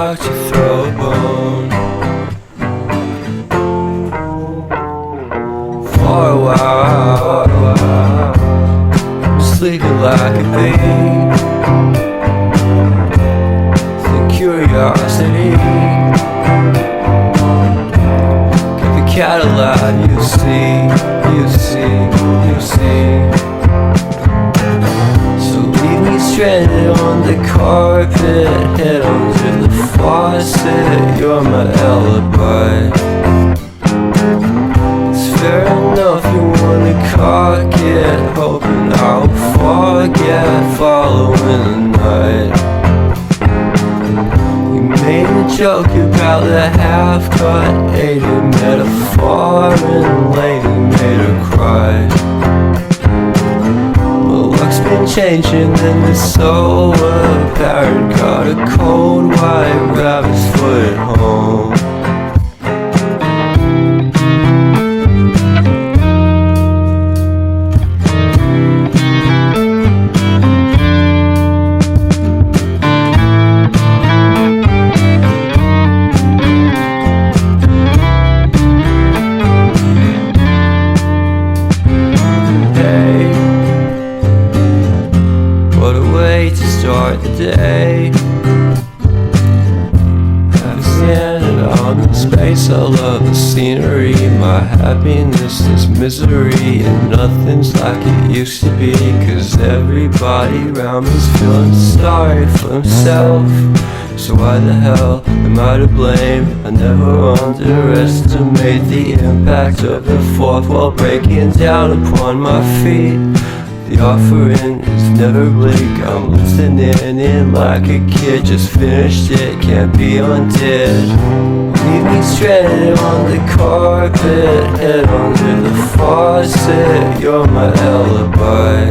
about to throw a bone. For a while, sleeping like a bee. The curiosity keep the cat alive. You see, you see, you see. So leave me stranded on the carpet, head under the faucet. You're my alibi. Fair enough, you wanna cock it, hoping I'll forget following the night. You made a joke about the half-cut, ate a metaphor and lady made her cry. My luck's been changing and it's so apparent. Got a cold white rabbit's foot at home. What a way to start the day. I've standing on the space. I love the scenery. My happiness is misery, and nothing's like it used to be. 'Cause everybody around me's feeling sorry for himself. So why the hell am I to blame? I never underestimate the impact of the fourth wall breaking down upon my feet. The offering is never bleak. I'm listening in like a kid. Just finished it, can't be undid. Leave me stranded on the carpet, head under the faucet. You're my alibi.